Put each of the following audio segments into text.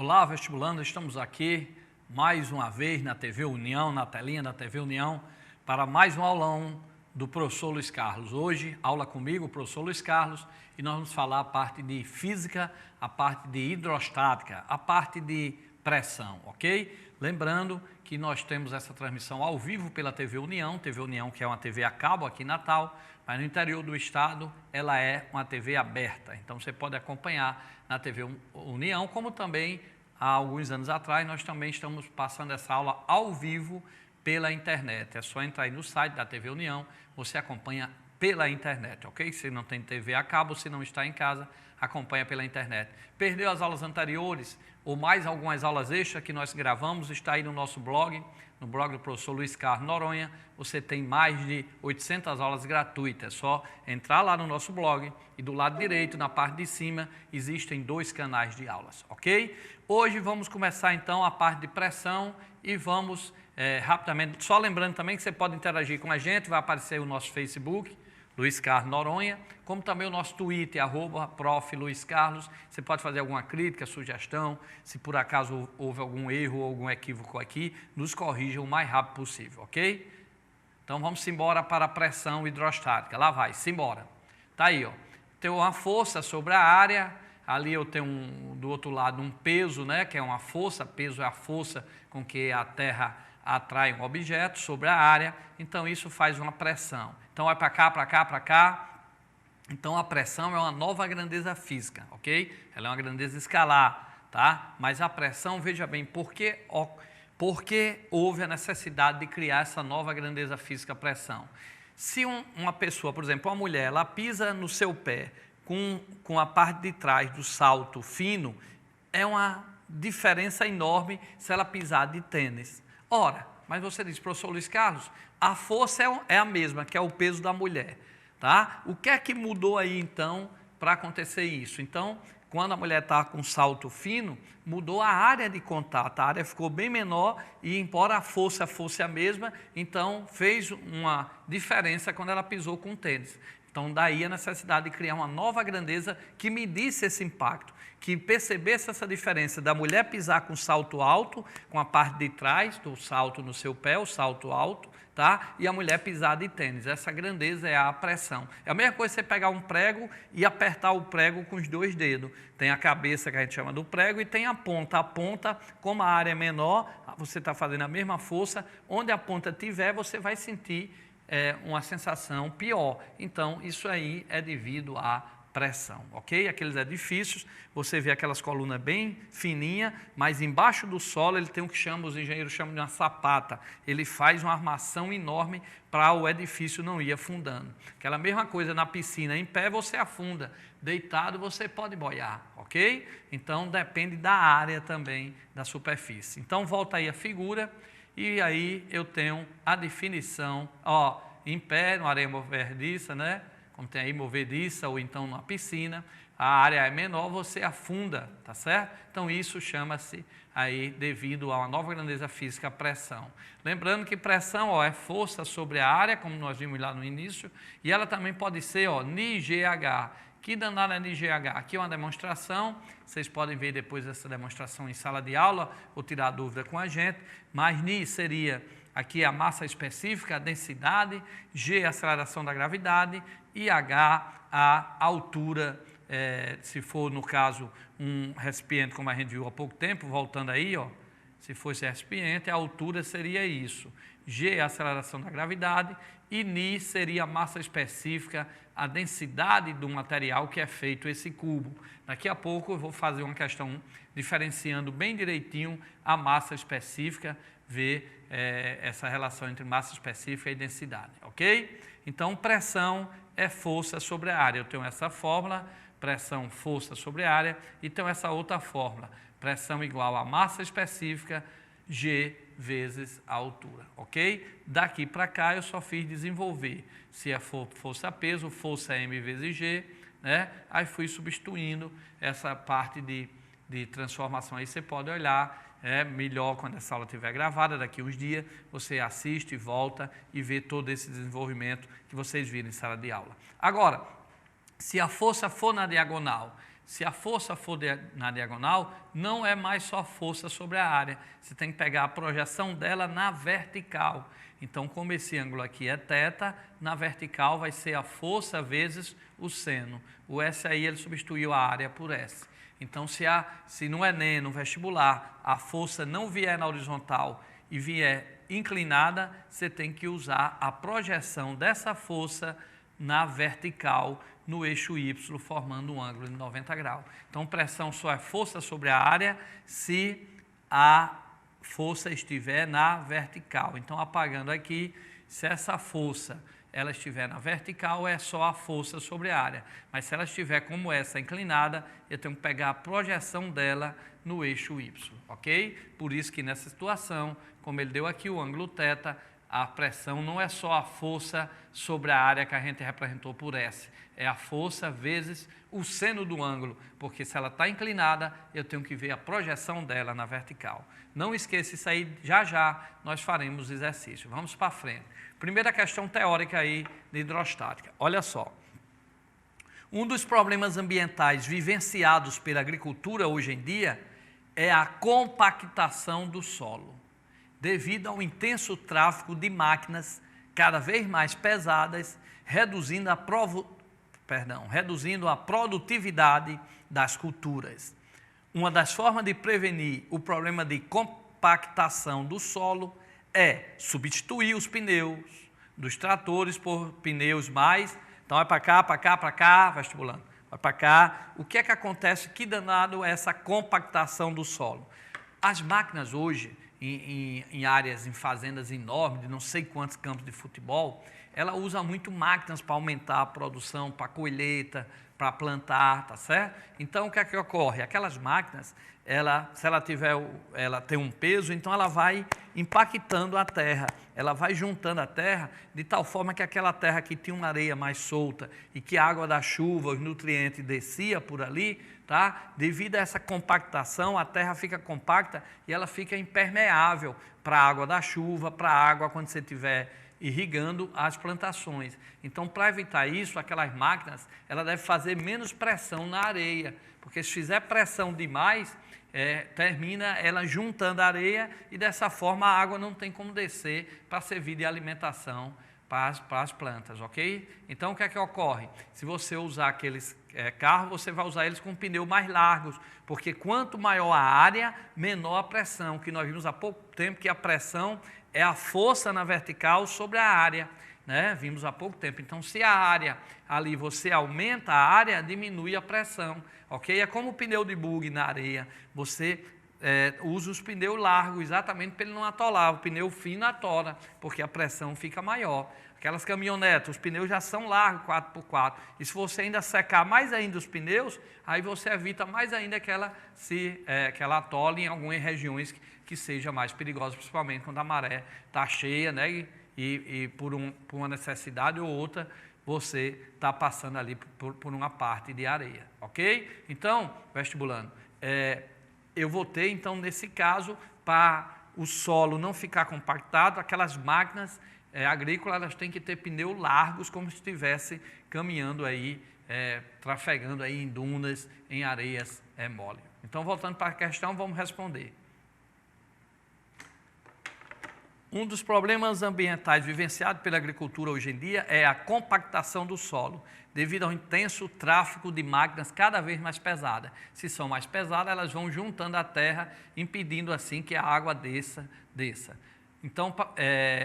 Olá, vestibulando, estamos aqui mais uma vez na TV União, na telinha da TV União, para mais um aulão do professor Luiz Carlos. Hoje, aula comigo, o professor Luiz Carlos, e nós vamos falar a parte de física, a parte de hidrostática, a parte de pressão, ok? Lembrando que nós temos essa transmissão ao vivo pela TV União que é uma TV a cabo aqui em Natal, mas no interior do estado ela é uma TV aberta, então você pode acompanhar na TV União, como também há alguns anos atrás nós também estamos passando essa aula ao vivo pela internet. É só entrar aí no site da TV União, você acompanha pela internet, ok? Se não tem TV a cabo, se não está em casa, acompanha pela internet. Perdeu as aulas anteriores ou mais algumas aulas extras que nós gravamos, está aí no nosso blog, no blog do professor Luiz Carlos Noronha, você tem mais de 800 aulas gratuitas, é só entrar lá no nosso blog e do lado direito, na parte de cima, existem 2 canais de aulas, ok? Hoje vamos começar então a parte de pressão e vamos rapidamente, só lembrando também que você pode interagir com a gente, vai aparecer o nosso Facebook, Luiz Carlos Noronha, como também o nosso Twitter, @prof. Luiz Carlos. Você pode fazer alguma crítica, sugestão, se por acaso houve algum erro ou algum equívoco aqui, nos corrija o mais rápido possível, ok? Então vamos embora para a pressão hidrostática. Lá vai, simbora. Tá aí, ó. Tem uma força sobre a área, ali eu tenho do outro lado um peso, né, que é uma força, peso é a força com que a Terra atrai um objeto sobre a área, então isso faz uma pressão. Então vai para cá, para cá, para cá. Então a pressão é uma nova grandeza física, ok? Ela é uma grandeza escalar, tá? Mas a pressão, veja bem, por que houve a necessidade de criar essa nova grandeza física, pressão? Se uma pessoa, por exemplo, uma mulher, ela pisa no seu pé com a parte de trás do salto fino, é uma diferença enorme se ela pisar de tênis. Ora, mas você diz, professor Luiz Carlos, a força é a mesma, que é o peso da mulher, tá? O que é que mudou aí, então, para acontecer isso? Então, quando a mulher está com salto fino, mudou a área de contato, a área ficou bem menor e, embora a força fosse a mesma, então fez uma diferença quando ela pisou com o tênis. Então, daí a necessidade de criar uma nova grandeza que medisse esse impacto, que percebesse essa diferença da mulher pisar com salto alto, com a parte de trás do salto no seu pé, o salto alto, tá? E a mulher pisar de tênis. Essa grandeza é a pressão. É a mesma coisa você pegar um prego e apertar o prego com os 2 dedos. Tem a cabeça, que a gente chama do prego, e tem a ponta. A ponta, como a área é menor, você está fazendo a mesma força, onde a ponta tiver, você vai sentir uma sensação pior. Então, isso aí é devido à pressão, ok? Aqueles edifícios, você vê aquelas colunas bem fininhas, mas embaixo do solo ele tem o que os engenheiros chamam de uma sapata. Ele faz uma armação enorme para o edifício não ir afundando. Aquela mesma coisa na piscina, em pé você afunda, deitado você pode boiar, ok? Então, depende da área também, da superfície. Então, volta aí a figura. E aí eu tenho a definição, ó, em pé, numa areia movediça, né? Como tem aí movediça, ou então numa piscina, a área é menor, você afunda, tá certo? Então isso chama-se aí, devido a uma nova grandeza física, pressão. Lembrando que pressão, ó, é força sobre a área, como nós vimos lá no início, e ela também pode ser, ó, NiGH. Que danada é NiGH? Aqui é uma demonstração, vocês podem ver depois essa demonstração em sala de aula, ou tirar dúvida com a gente, mas Ni seria aqui a massa específica, a densidade, G a aceleração da gravidade e H a altura, se for no caso um recipiente como a gente viu há pouco tempo, voltando aí, ó, se fosse recipiente, a altura seria isso, G a aceleração da gravidade e Ni seria a massa específica, a densidade do material que é feito esse cubo. Daqui a pouco eu vou fazer uma questão diferenciando bem direitinho a massa específica, ver essa relação entre massa específica e densidade, ok? Então, pressão é força sobre a área. Eu tenho essa fórmula, pressão, força sobre a área, e tenho essa outra fórmula, pressão igual a massa específica, G vezes a altura, ok? Daqui para cá eu só fiz desenvolver. Se é força peso, força M vezes G, né? Aí fui substituindo essa parte de transformação. Aí você pode olhar, é melhor quando essa aula estiver gravada, daqui uns dias, você assiste, volta e vê todo esse desenvolvimento que vocês viram em sala de aula. Agora, se a força for na diagonal, Se a força for na diagonal, não é mais só força sobre a área. Você tem que pegar a projeção dela na vertical. Então, como esse ângulo aqui é θ, na vertical vai ser a força vezes o seno. O S aí ele substituiu a área por S. Então, se no Enem, no vestibular, a força não vier na horizontal e vier inclinada, você tem que usar a projeção dessa força na vertical, no eixo Y, formando um ângulo de 90 graus. Então, pressão só é força sobre a área se a força estiver na vertical. Então, apagando aqui, se essa força ela estiver na vertical, é só a força sobre a área. Mas se ela estiver como essa, inclinada, eu tenho que pegar a projeção dela no eixo Y, ok? Por isso que nessa situação, como ele deu aqui o ângulo θ, a pressão não é só a força sobre a área que a gente representou por S, é a força vezes o seno do ângulo, porque se ela está inclinada, eu tenho que ver a projeção dela na vertical. Não esqueça isso aí, já já nós faremos exercício. Vamos para frente. Primeira questão teórica aí de hidrostática. Olha só. Um dos problemas ambientais vivenciados pela agricultura hoje em dia é a compactação do solo, devido ao intenso tráfego de máquinas cada vez mais pesadas, reduzindo a produtividade das culturas. Uma das formas de prevenir o problema de compactação do solo é substituir os pneus dos tratores por pneus mais... Então, vai para cá, para cá, para cá, vestibulando. Vai para cá. O que é que acontece? Que danado é essa compactação do solo? As máquinas hoje, em áreas, em fazendas enormes, de não sei quantos campos de futebol, ela usa muito máquinas para aumentar a produção, para colheita, para plantar, tá certo? Então, o que é que ocorre? Aquelas máquinas, se ela tem um peso, então ela vai impactando a terra, ela vai juntando a terra de tal forma que aquela terra que tinha uma areia mais solta e que a água da chuva, os nutrientes descia por ali, tá? Devido a essa compactação, a terra fica compacta e ela fica impermeável para a água da chuva, para a água quando você estiver irrigando as plantações. Então, para evitar isso, aquelas máquinas, ela deve fazer menos pressão na areia, porque se fizer pressão demais, termina ela juntando a areia e dessa forma a água não tem como descer para servir de alimentação para as plantas, ok? Então, o que é que ocorre? Se você usar aqueles carros, você vai usar eles com pneus mais largos, porque quanto maior a área, menor a pressão, que nós vimos há pouco tempo que a pressão é a força na vertical sobre a área, né? Vimos há pouco tempo. Então, se a área ali você aumenta a área, diminui a pressão, ok? É como o pneu de bug na areia, você usa os pneus largos exatamente para ele não atolar, o pneu fino atola, porque a pressão fica maior. Aquelas caminhonetas, os pneus já são largos, 4x4, e se você ainda secar mais ainda os pneus, aí você evita mais ainda que ela atole em algumas regiões que seja mais perigosa, principalmente quando a maré está cheia, né? E por uma necessidade ou outra, você está passando ali por uma parte de areia, ok? Então, vestibulando, eu votei, então, nesse caso, para o solo não ficar compactado, aquelas máquinas agrícolas, elas têm que ter pneus largos, como se estivesse caminhando aí, trafegando aí em dunas, em areias mole. Então, voltando para a questão, vamos responder. Um dos problemas ambientais vivenciados pela agricultura hoje em dia é a compactação do solo, devido ao intenso tráfego de máquinas cada vez mais pesadas. Se são mais pesadas, elas vão juntando a terra, impedindo assim que a água desça. Então,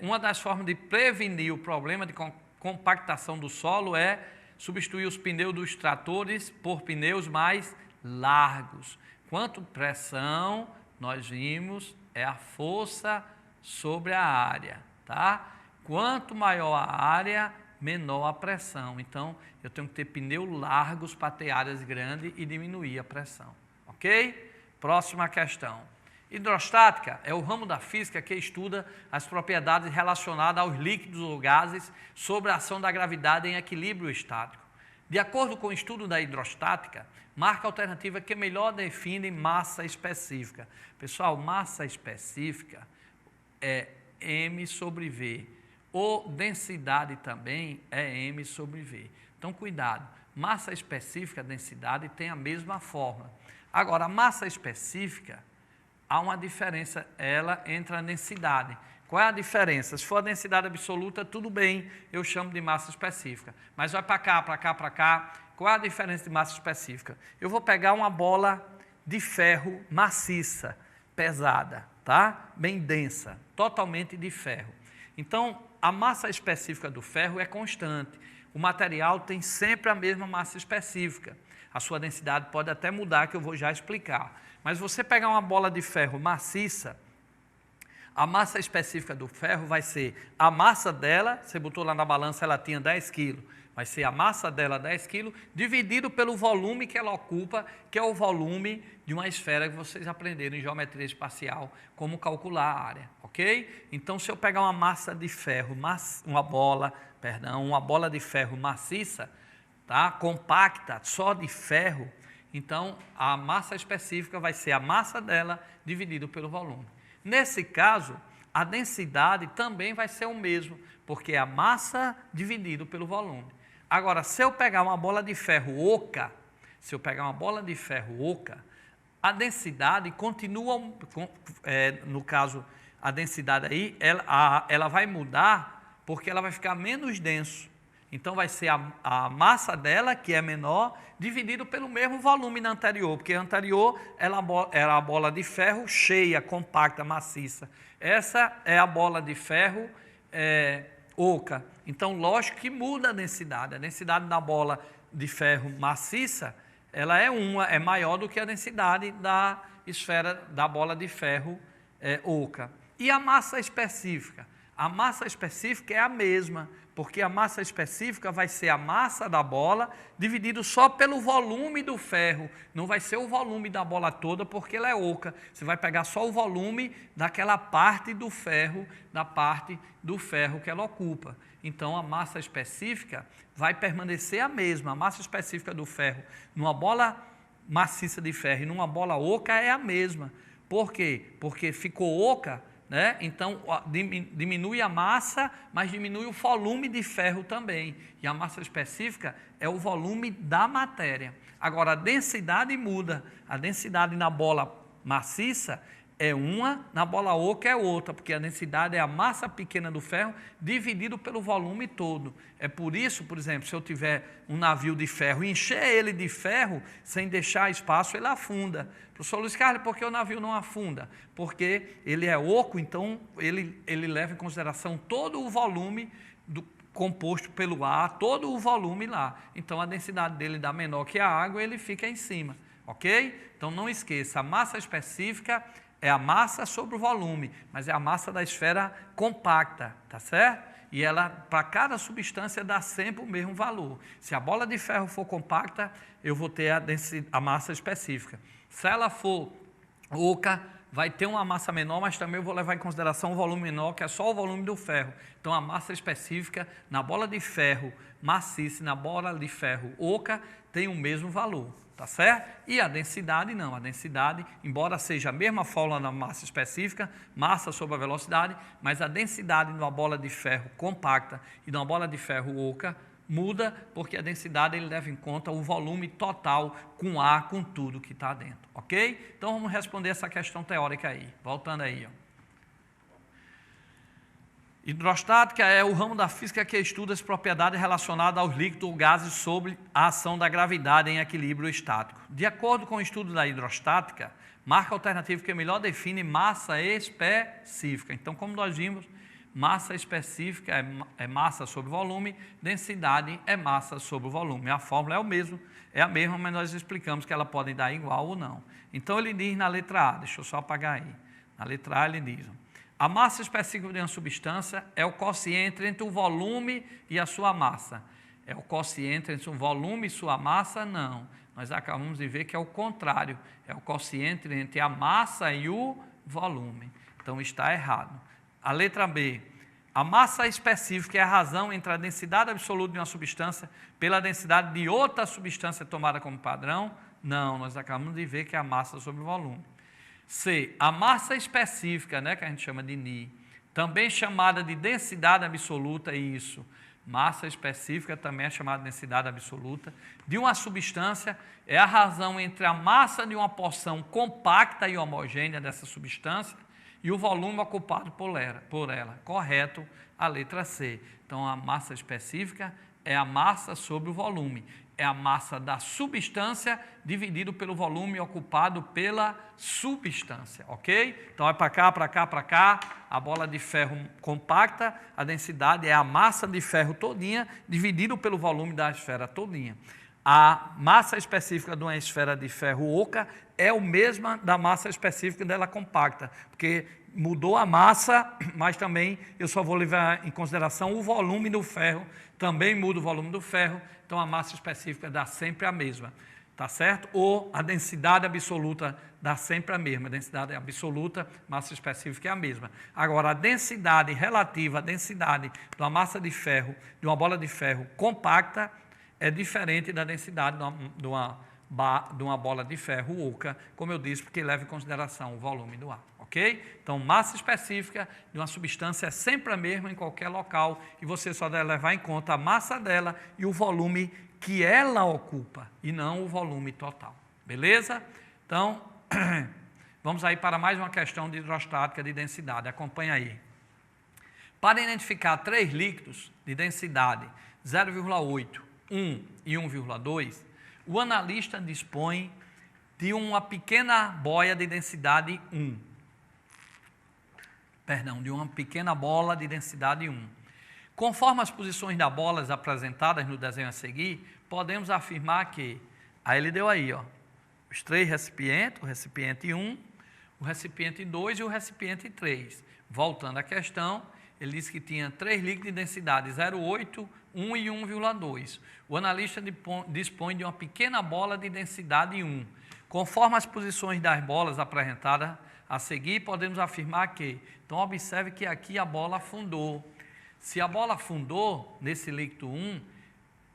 uma das formas de prevenir o problema de compactação do solo é substituir os pneus dos tratores por pneus mais largos. Quanto pressão, nós vimos, é a força sobre a área, tá? Quanto maior a área, menor a pressão. Então, eu tenho que ter pneus largos para ter áreas grandes e diminuir a pressão, ok? Próxima questão. Hidrostática é o ramo da física que estuda as propriedades relacionadas aos líquidos ou gases sobre a ação da gravidade em equilíbrio estático. De acordo com o estudo da hidrostática, marca a alternativa que melhor define massa específica. Pessoal, massa específica é M sobre V, ou densidade também é M sobre V. Então, cuidado, Massa específica, densidade, tem a mesma forma. Agora, a massa específica, há uma diferença, ela entre a densidade. Qual é a diferença? Se for a densidade absoluta, tudo bem, eu chamo de massa específica. Mas vai para cá, para cá, para cá. Qual é a diferença de massa específica? Eu vou pegar uma bola de ferro maciça, pesada, tá? Bem densa, totalmente de ferro. Então, a massa específica do ferro é constante. O material tem sempre a mesma massa específica. A sua densidade pode até mudar, que eu vou já explicar. Mas você pegar uma bola de ferro maciça, a massa específica do ferro vai ser a massa dela, você botou lá na balança, ela tinha 10 quilos, vai ser a massa dela 10 quilos, dividido pelo volume que ela ocupa, que é o volume de uma esfera que vocês aprenderam em geometria espacial, como calcular a área, ok? Então, se eu pegar uma massa de ferro, uma bola de ferro maciça, tá? Compacta, só de ferro, então a massa específica vai ser a massa dela dividido pelo volume. Nesse caso, a densidade também vai ser o mesmo, porque é a massa dividido pelo volume. Agora, se eu pegar uma bola de ferro oca, a densidade continua, no caso, a densidade aí, ela vai mudar porque ela vai ficar menos denso. Então, vai ser a massa dela, que é menor, dividido pelo mesmo volume na anterior, porque a anterior era a bola de ferro cheia, compacta, maciça. Essa é a bola de ferro oca. Então, lógico que muda a densidade. A densidade da bola de ferro maciça, ela é maior do que a densidade da esfera da bola de ferro oca. E a massa específica? A massa específica é a mesma, porque a massa específica vai ser a massa da bola dividido só pelo volume do ferro, não vai ser o volume da bola toda, porque ela é oca. Você vai pegar só o volume daquela parte do ferro, da parte do ferro que ela ocupa. Então, a massa específica vai permanecer a mesma. A massa específica do ferro numa bola maciça de ferro e numa bola oca é a mesma. Por quê? Porque ficou oca, né? Então, diminui a massa, mas diminui o volume de ferro também. E a massa específica é o volume da matéria. Agora, a densidade muda. A densidade na bola maciça é uma, na bola oca é outra, porque a densidade é a massa pequena do ferro dividido pelo volume todo. É por isso, por exemplo, se eu tiver um navio de ferro e encher ele de ferro, sem deixar espaço, ele afunda. Professor Luiz Carlos, por que o navio não afunda? Porque ele é oco, então ele leva em consideração todo o volume composto pelo ar, todo o volume lá. Então, a densidade dele dá menor que a água e ele fica em cima, ok? Então, não esqueça, a massa específica é a massa sobre o volume, mas é a massa da esfera compacta, tá certo? E ela, para cada substância, dá sempre o mesmo valor. Se a bola de ferro for compacta, eu vou ter a massa específica. Se ela for oca, vai ter uma massa menor, mas também eu vou levar em consideração o volume menor, que é só o volume do ferro. Então, a massa específica na bola de ferro maciça e na bola de ferro oca tem o mesmo valor, tá certo? E a densidade não. A densidade, embora seja a mesma fórmula na massa específica, massa sobre a velocidade, mas a densidade numa bola de ferro compacta e numa bola de ferro oca muda, porque a densidade ele leva em conta o volume total com ar, com tudo que está dentro, ok? Então, vamos responder essa questão teórica aí. Voltando aí, ó. Hidrostática é o ramo da física que estuda as propriedades relacionadas aos líquidos ou gases sob a ação da gravidade em equilíbrio estático. De acordo com o estudo da hidrostática, marca alternativa que melhor define massa específica. Então, como nós vimos, massa específica é massa sobre volume, densidade é massa sobre o volume. A fórmula é a mesma, mas nós explicamos que ela pode dar igual ou não. Então, ele diz na letra A, deixa eu só apagar aí. Na letra A ele diz: a massa específica de uma substância é o quociente entre o volume e a sua massa. É o quociente entre o volume e sua massa? Não. Nós acabamos de ver que é o contrário. É o quociente entre a massa e o volume. Então, está errado. A letra B. A massa específica é a razão entre a densidade absoluta de uma substância pela densidade de outra substância tomada como padrão? Não. Nós acabamos de ver que é a massa sobre o volume. C. A massa específica, né, que a gente chama de Ni, também chamada de densidade absoluta, isso, Massa específica também é chamada de densidade absoluta de uma substância, é a razão entre a massa de uma porção compacta e homogênea dessa substância e o volume ocupado por ela. Correto, a letra C. Então, a massa específica é a massa sobre o volume. É a massa da substância dividido pelo volume ocupado pela substância, ok? Então, vai para cá, para cá, para cá. A bola de ferro compacta, a densidade é a massa de ferro todinha dividido pelo volume da esfera todinha. A massa específica de uma esfera de ferro oca é o mesma da massa específica dela compacta, porque mudou a massa, mas também eu só vou levar em consideração o volume do ferro, também muda o volume do ferro, então a massa específica dá sempre a mesma, tá certo? Ou a densidade absoluta dá sempre a mesma, a densidade absoluta, massa específica é a mesma. Agora, a densidade relativa à densidade de uma massa de ferro, de uma bola de ferro compacta, é diferente da densidade de uma bola de ferro oca, como eu disse, porque leva em consideração o volume do ar, ok? Então, massa específica de uma substância é sempre a mesma em qualquer local e você só deve levar em conta a massa dela e o volume que ela ocupa e não o volume total, beleza? Então, vamos aí para mais uma questão de hidrostática de densidade, acompanha aí. Para identificar três líquidos de densidade 0,8, 1 e 1,2, o analista dispõe de uma pequena boia de densidade 1. De uma pequena bola de densidade 1. Conforme as posições das bolas apresentadas no desenho a seguir, podemos afirmar que, aí ele deu aí, ó, os três recipientes, o recipiente 1, o recipiente 2 e o recipiente 3. Voltando à questão, ele disse que tinha três líquidos de densidade 0,8, 1 e 1,2. O analista dispõe de uma pequena bola de densidade 1. Conforme as posições das bolas apresentadas a seguir, podemos afirmar que, então observe que aqui a bola afundou. Se a bola afundou nesse líquido 1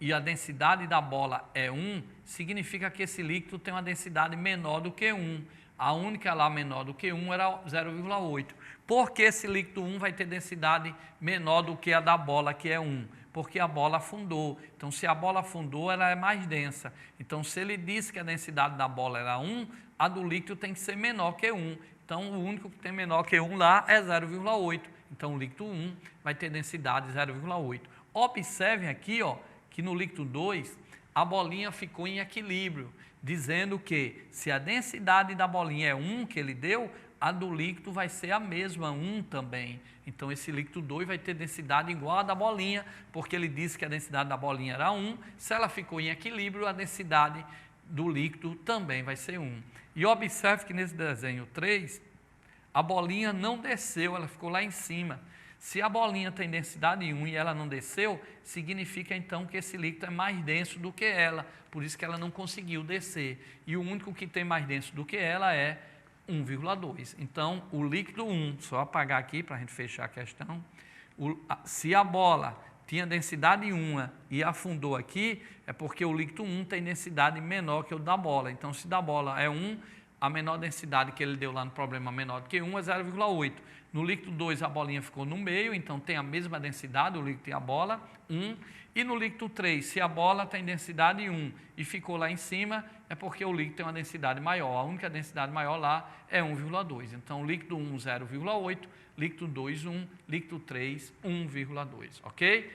e a densidade da bola é 1, significa que esse líquido tem uma densidade menor do que 1. A única lá menor do que 1 era 0,8. Por que esse líquido 1 vai ter densidade menor do que a da bola, que é 1? Porque a bola afundou. Então, se a bola afundou, ela é mais densa. Então, se ele disse que a densidade da bola era 1, a do líquido tem que ser menor que 1. Então, o único que tem menor que 1 lá é 0,8. Então, o líquido 1 vai ter densidade 0,8. Observem aqui, ó, que no líquido 2, a bolinha ficou em equilíbrio, dizendo que se a densidade da bolinha é 1 que ele deu, a do líquido vai ser a mesma, 1 também. Então, esse líquido 2 vai ter densidade igual à da bolinha, porque ele disse que a densidade da bolinha era 1. Se ela ficou em equilíbrio, a densidade do líquido também vai ser 1. E observe que nesse desenho 3, a bolinha não desceu, ela ficou lá em cima. Se a bolinha tem densidade 1 e ela não desceu, significa então que esse líquido é mais denso do que ela, por isso que ela não conseguiu descer. E o único que tem mais denso do que ela é 1,2. Então, o líquido 1, só apagar aqui para a gente fechar a questão, se a bola tinha densidade 1 e afundou aqui, é porque o líquido 1 tem densidade menor que o da bola. Então, se da bola é 1, a menor densidade que ele deu lá no problema menor do que 1 é 0,8. No líquido 2, a bolinha ficou no meio, então tem a mesma densidade, o líquido e a bola, 1. E no líquido 3, se a bola tem densidade 1 e ficou lá em cima, é porque o líquido tem uma densidade maior. A única densidade maior lá é 1,2. Então, líquido 1, 0,8, líquido 2, 1, líquido 3, 1,2, ok?